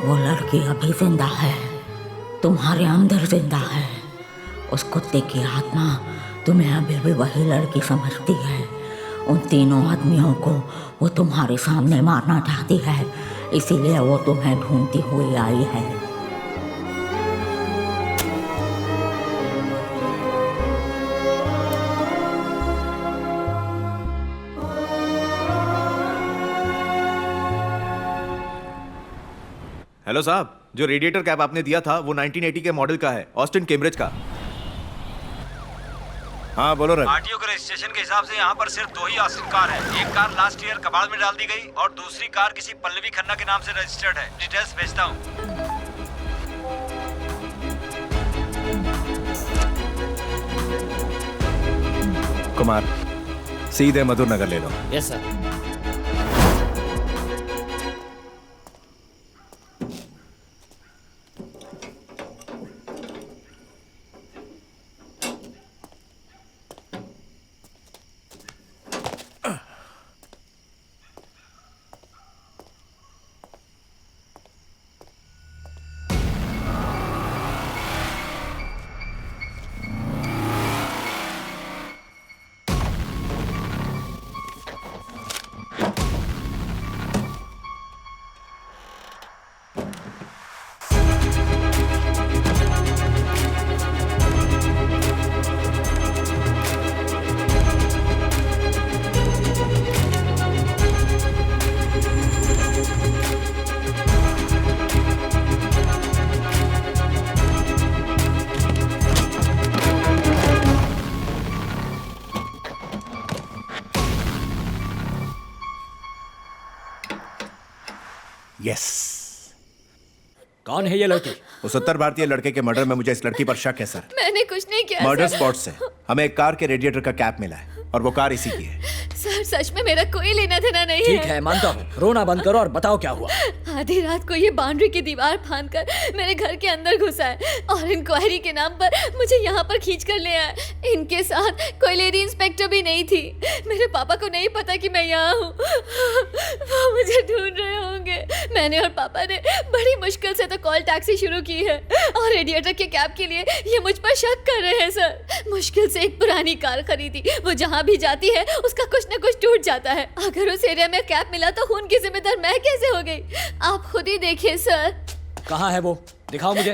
वो लड़की अभी जिंदा है, तुम्हारे अंदर जिंदा है। उस कुत्ते की आत्मा तुम्हें अभी भी वही लड़की समझती है। उन तीनों आदमियों को वो तुम्हारे सामने मारना चाहती है, इसीलिए वो तुम्हें ढूंढती हुई आई है। हेलो साहब, जो रेडिएटर कैप आपने दिया था वो 1980 के मॉडल का है, ऑस्टिन कैम्ब्रिज का। हाँ बोलो रवि। आरटीओ के रजिस्ट्रेशन के हिसाब से यहाँ पर सिर्फ 2 ही ऑस्टिन कार है। एक कार लास्ट ईयर कबाड़ में डाल दी गई और दूसरी कार किसी पल्लवी खन्ना के नाम से रजिस्टर्ड है। डिटेल्स भेजता हूँ। कुमार, सीधे मधुर नगर ले लो। Yes sir. यस। कौन है ये लड़की? उस उत्तर भारतीय लड़के के मर्डर में मुझे इस लड़की पर शक है सर। मैंने कुछ नहीं किया मर्डर सर। स्पॉट से हमें एक कार के रेडिएटर का कैप मिला है और वो कार इसी की है। सर सच में मेरा कोई लेना देना नहीं ठीक है, मानता हूँ। रोना बंद करो और बताओ क्या हुआ। आधी रात को ये बाउंड्री की दीवार फांदकर मेरे घर के अंदर घुसा है और इंक्वायरी के नाम पर मुझे यहाँ पर खींच कर ले आया। इनके साथ कोई लेडी इंस्पेक्टर भी नहीं थी। मेरे पापा को नहीं पता कि मैं यहाँ हूँ। वो मुझे ढूंढ रहे होंगे। मैंने और पापा ने बड़ी मुश्किल से तो कॉल टैक्सी शुरू की है और रेडिएटर के कैब के लिए ये मुझ पर शक कर रहे हैं सर। मुश्किल से एक पुरानी कार खरीदी। वो जहाँ भी जाती है उसका कुछ न कुछ टूट जाता है। अगर उस एरिया में कैब मिला तो खून की जिम्मेदार मैं कैसे हो गई? आप खुद ही देखिए सर। कहाँ है वो? दिखाओ मुझे।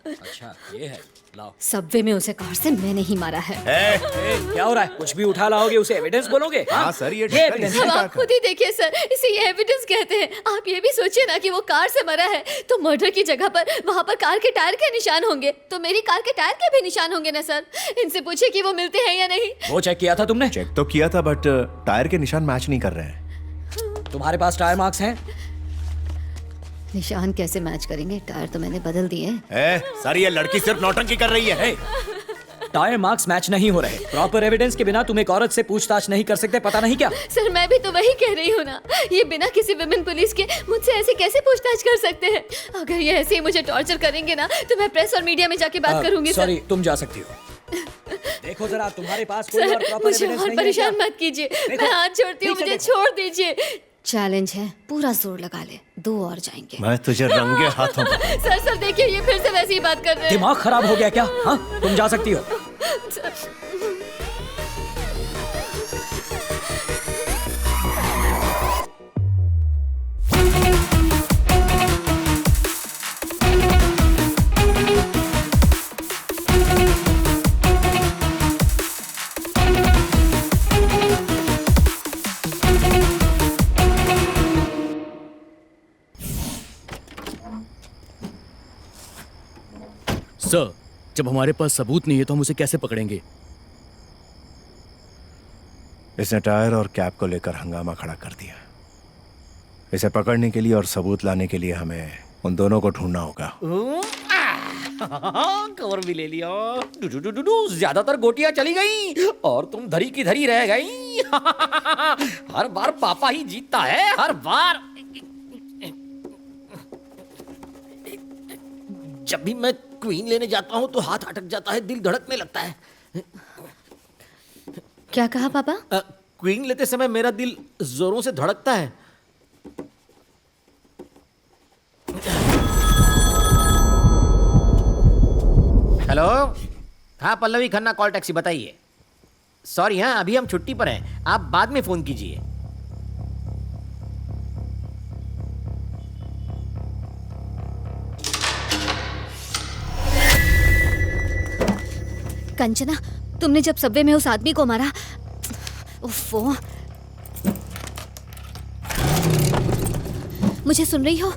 अच्छा ये है, लाओ। सबवे में उसे कार से मैंने ही मारा है। क्या हो रहा है? कुछ भी उठा लाओगे उसे एविडेंस बोलोगे? हाँ सर, ये evidence। अब आप खुद ही देखिए सर, इसे ये एविडेंस कहते हैं। आप ये भी सोचिए ना कि वो कार से मरा है तो मर्डर की जगह पर वहाँ पर कार के टायर के निशान होंगे, तो मेरी कार के टायर के भी निशान होंगे ना सर। इनसे पूछिए कि वो मिलते हैं या नहीं। वो चेक किया था तुमने? चेक तो किया था बट टायर के निशान मैच नहीं कर रहे हैं। तुम्हारे पास टायर मार्क्स हैं? निशान कैसे मैच करेंगे? टायर तो मैंने बदल दिए। सर ये लड़की सिर्फ नौटंकी कर रही है। टायर मार्क्स मैच नहीं हो रहे। प्रॉपर एविडेंस के बिना तुम एक औरत से पूछताछ नहीं कर सकते, पता नहीं क्या? सर मैं भी तो वही कह रही हूँ ना, ये बिना किसी विमेन पुलिस के मुझसे ऐसे कैसे पूछताछ कर सकते हैं? अगर ये ऐसे ही मुझे टॉर्चर करेंगे ना तो मैं प्रेस और मीडिया में जाके बात करूंगी सर। सॉरी, तुम जा सकती हो। देखो जरा, तुम्हारे पास कोई और प्रॉपर मुझे एविडेंस और नहीं है परेशान क्या? मत कीजिए, मैं हाथ छोड़ती हूँ, मुझे छोड़ दीजिए। चैलेंज है, पूरा जोर लगा ले, 2 और जाएंगे। मैं तुझे रंगे हाथों सर सर देखिए, ये फिर से वैसी ही बात कर रहे हैं। दिमाग खराब हो गया क्या? हाँ, तुम जा सकती हो। सर, जब हमारे पास सबूत नहीं है तो हम उसे कैसे पकड़ेंगे? इसने टायर और कैप को लेकर हंगामा खड़ा कर दिया। इसे पकड़ने के लिए और सबूत लाने के लिए हमें उन दोनों को ढूंढना होगा। कवर भी ले लिया। ज्यादातर गोटियां चली गई और तुम धरी की धरी रह गई। हर बार पापा ही जीतता है, हर बार। जब भी मैं क्वीन लेने जाता हूँ तो हाथ अटक जाता है, दिल धड़कने लगता है। क्या कहा पापा? क्वीन लेते समय मेरा दिल जोरों से धड़कता है। हेलो, हाँ पल्लवी खन्ना कॉल टैक्सी, बताइए। सॉरी, हाँ अभी हम छुट्टी पर हैं, आप बाद में फोन कीजिए। कंचना, तुमने जब सबवे में उस आदमी को मारा, उफ़्फ़ो, मुझे सुन रही हो?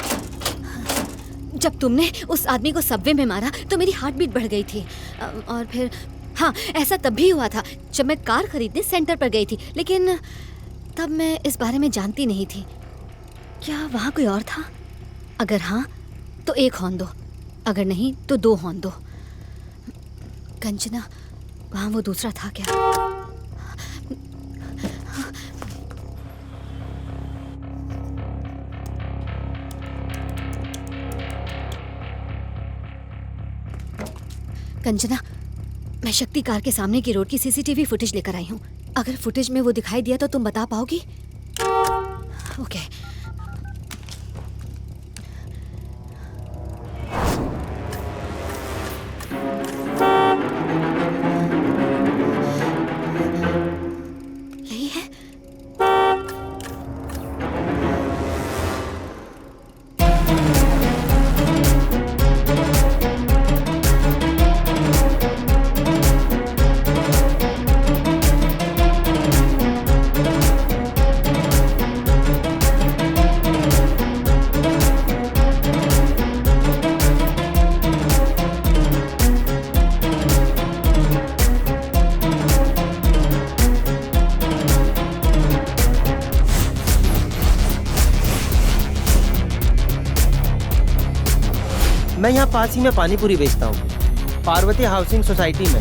जब तुमने उस आदमी को सबवे में मारा तो मेरी हार्ट बीट बढ़ गई थी। और फिर हाँ, ऐसा तब भी हुआ था जब मैं कार खरीदने सेंटर पर गई थी, लेकिन तब मैं इस बारे में जानती नहीं थी। क्या वहाँ कोई और था? अगर हाँ तो एक हॉर्न दो, अगर नहीं तो 2 हॉर्न दो। कंचना, वहाँ वो दूसरा था क्या? कंचना, मैं शक्ति कार के सामने की रोड की सीसीटीवी फुटेज लेकर आई हूँ। अगर फुटेज में वो दिखाई दिया तो तुम बता पाओगी? ओके। यही है। मैं यहाँ पास ही में पानी पूरी बेचता हूँ, पार्वती हाउसिंग सोसाइटी में।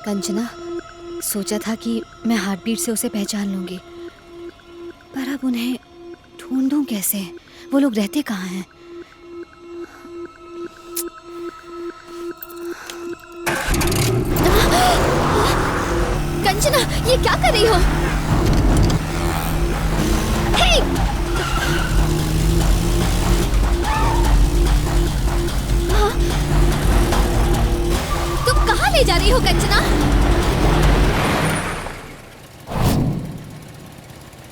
कंचना, सोचा था कि मैं हार्ट बीट से उसे पहचान लूंगी, पर अब उन्हें ढूंढूं कैसे? वो लोग रहते कहाँ हैं? कंचना, ये क्या कर रही हो? हे! तुम कहाँ ले जा रही हो कंचना?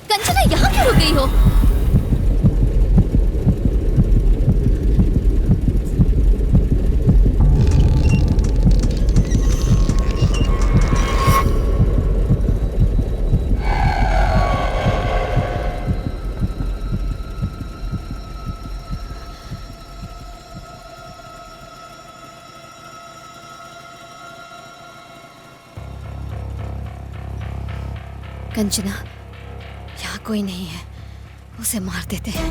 कंचना, यहाँ क्यों रुक गई हो? कंचना, यहाँ कोई नहीं है, उसे मार देते हैं।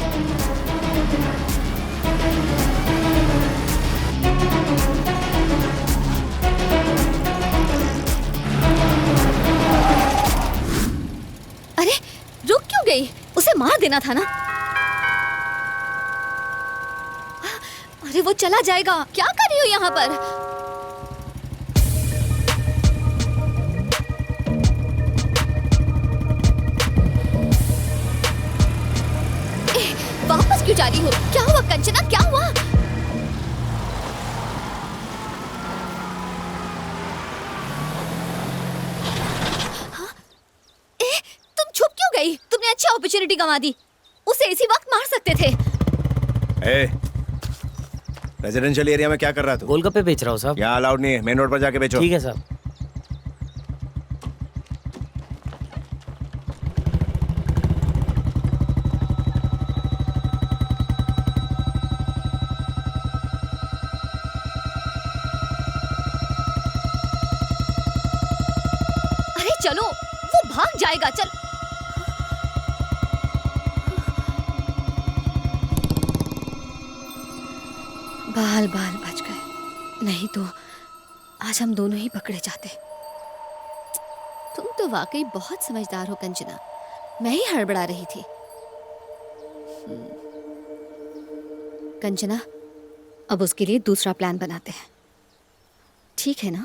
अरे रुक क्यों गई? उसे मार देना था ना। अरे वो चला जाएगा। क्या कर रही हो यहाँ पर? वापस क्यों जा रही हो? क्या हुआ कंचना, क्या हुआ? हाँ? तुम छुप क्यों गई? तुमने अच्छी अपॉर्चुनिटी गंवा दी। उसे इसी वक्त मार सकते थे। रेजिडेंशियल एरिया में क्या कर रहा तू? गोलगप्पे बेच रहा हूँ साहब। यहाँ अलाउड नहीं है, मेन रोड पर जाके बेचो। ठीक है साहब। अरे चलो, वो भाग जाएगा। चल। बाल बाल बच गए, नहीं तो आज हम दोनों ही पकड़े जाते। तुम तो वाकई बहुत समझदार हो कंचना, मैं ही हड़बड़ा रही थी। कंचना, अब उसके लिए दूसरा प्लान बनाते हैं, ठीक है ना?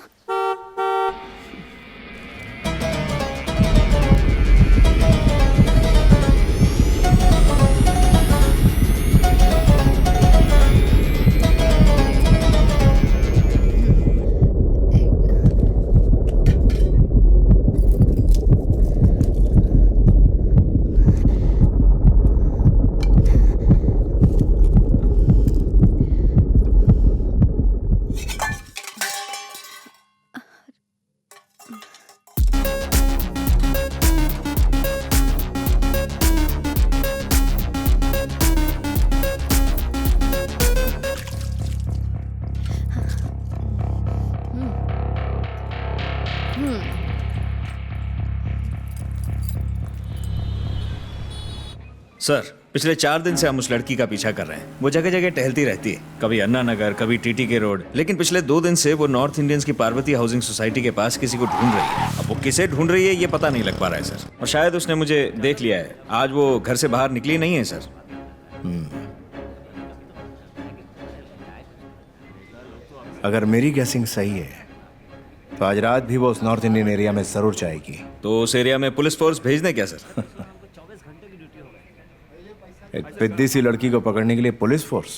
सर, पिछले 4 दिन से हम उस लड़की का पीछा कर रहे हैं। वो जगह जगह टहलती रहती है, कभी अन्ना नगर, कभी टीटी के रोड, लेकिन पिछले 2 दिन से वो नॉर्थ इंडियंस की पार्वती हाउसिंग सोसाइटी के पास किसी को ढूंढ रही है। अब वो किसे ढूंढ रही है ये पता नहीं लग पा रहा है सर, और शायद उसने मुझे देख लिया है। आज वो घर से बाहर निकली नहीं है सर। अगर मेरी गैसिंग सही है तो आज रात भी वो उस नॉर्थ इंडियन एरिया में जरूर जाएगी। तो उस एरिया में पुलिस फोर्स भेज दें क्या सर? एक पिद्दी सी लड़की को पकड़ने के लिए पुलिस फोर्स?